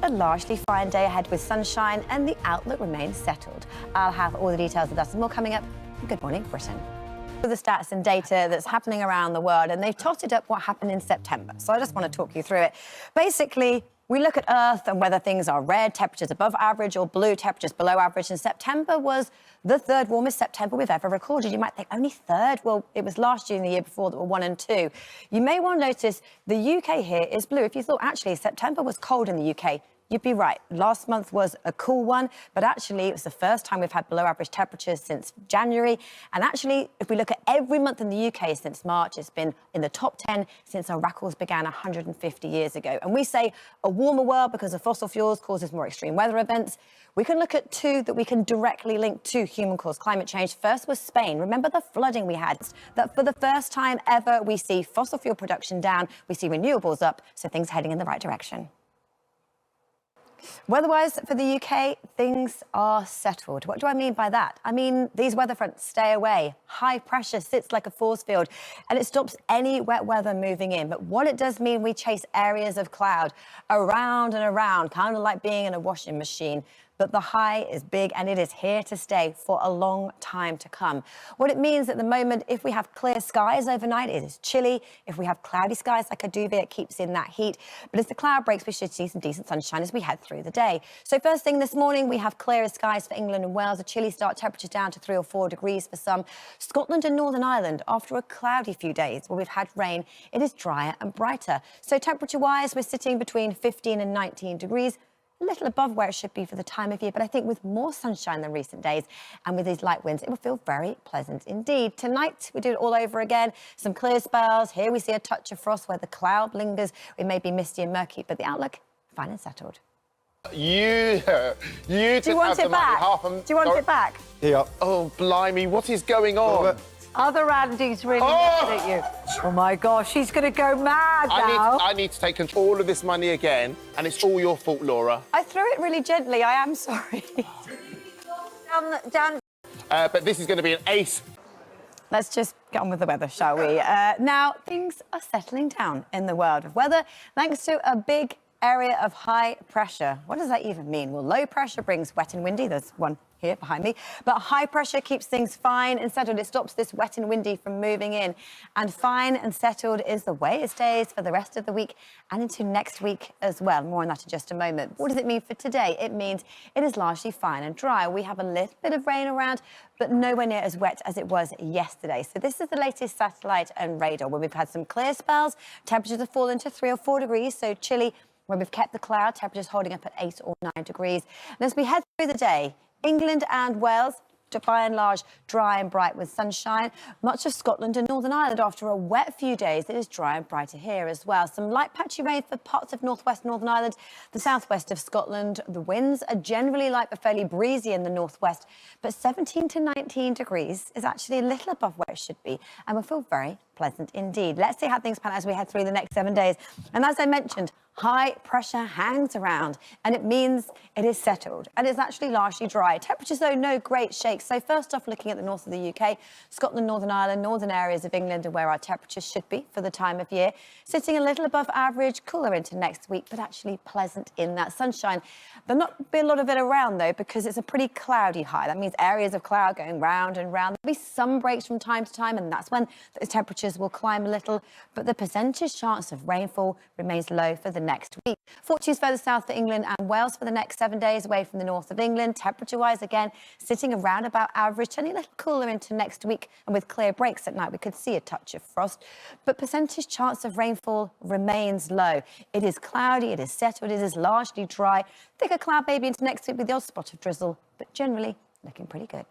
a largely fine day ahead with sunshine and the outlook remains settled. I'll have all the details of that and more coming up. Good morning, Britain. The stats and data that's happening around the world, and they've totted up what happened in September. So I just want to talk you through it. Basically, we look at Earth and whether things are red, temperatures above average, or blue, temperatures below average. And September was the third warmest September we've ever recorded. You might think, only third? Well, it was last year and the year before that were 1 and 2. You may well notice the UK here is blue. If you thought, actually, September was cold in the UK, you'd be right. Last month was a cool one, but actually it was the first time we've had below average temperatures since January. And actually, if we look at every month in the UK since March, it's been in the top 10 since our records began 150 years ago. And we say a warmer world because of fossil fuels causes more extreme weather events. We can look at two that we can directly link to human-caused climate change. First was Spain. Remember the flooding we had? That for the first time ever, we see fossil fuel production down, we see renewables up, so things heading in the right direction. Weather-wise, for the UK, things are settled. What do I mean by that? I mean, these weather fronts stay away. High pressure sits like a force field, and it stops any wet weather moving in. But what it does mean, we chase areas of cloud around and around, kind of like being in a washing machine. But the high is big, and it is here to stay for a long time to come. What it means at the moment, if we have clear skies overnight, it is chilly. If we have cloudy skies like a duvet, it keeps in that heat. But as the cloud breaks, we should see some decent sunshine as we head through the day. So first thing this morning, we have clearer skies for England and Wales. A chilly start, temperatures down to 3 or 4 degrees for some. Scotland and Northern Ireland, after a cloudy few days where we've had rain, it is drier and brighter. So temperature-wise, we're sitting between 15 and 19 degrees. A little above where it should be for the time of year, but I think with more sunshine than recent days and with these light winds, it will feel very pleasant indeed. Tonight, we do it all over again. Some clear spells. Here we see a touch of frost where the cloud lingers. It may be misty and murky, but the outlook, fine and settled. You Do you want it back? Do you want it back? Yeah. Oh, blimey, what is going on? Other Andy's really mad at you. Oh my gosh, he's going to go mad now. I need to take control of this money again, and it's all your fault, Laura. I threw it really gently. I am sorry. down. But this is going to be an ace. Let's just get on with the weather, shall we? Now, things are settling down in the world of weather thanks to a big area of high pressure. What does that even mean? Well, low pressure brings wet and windy. There's one here behind me. But high pressure keeps things fine and settled. It stops this wet and windy from moving in. And fine and settled is the way it stays for the rest of the week and into next week as well. More on that in just a moment. What does it mean for today? It means it is largely fine and dry. We have a little bit of rain around, but nowhere near as wet as it was yesterday. So this is the latest satellite and radar, where we've had some clear spells. Temperatures have fallen to 3 or 4 degrees, so chilly, where we've kept the cloud, temperatures holding up at 8 or 9 degrees. And as we head through the day, England and Wales, by and large, dry and bright with sunshine. Much of Scotland and Northern Ireland, after a wet few days, it is dry and brighter here as well. Some light patchy rain for parts of northwest Northern Ireland, the southwest of Scotland. The winds are generally light but fairly breezy in the northwest, but 17 to 19 degrees is actually a little above where it should be and will feel very pleasant indeed. Let's see how things pan out as we head through the next 7 days. And as I mentioned, high pressure hangs around, and it means it is settled and it's actually largely dry. Temperatures, though, no great shakes. So first off, looking at the north of the UK, Scotland, Northern Ireland, northern areas of England are where our temperatures should be for the time of year. Sitting a little above average, cooler into next week, but actually pleasant in that sunshine. There'll not be a lot of it around, though, because it's a pretty cloudy high. That means areas of cloud going round and round. There'll be some breaks from time to time, and that's when those temperatures will climb a little, but the percentage chance of rainfall remains low for the next week. Fortunes further south for England and Wales for the next 7 days, away from the north of England. Temperature-wise, again, sitting around about average, turning a little cooler into next week, and with clear breaks at night, we could see a touch of frost. But percentage chance of rainfall remains low. It is cloudy, it is settled, it is largely dry. Thicker cloud maybe into next week with the odd spot of drizzle, but generally looking pretty good.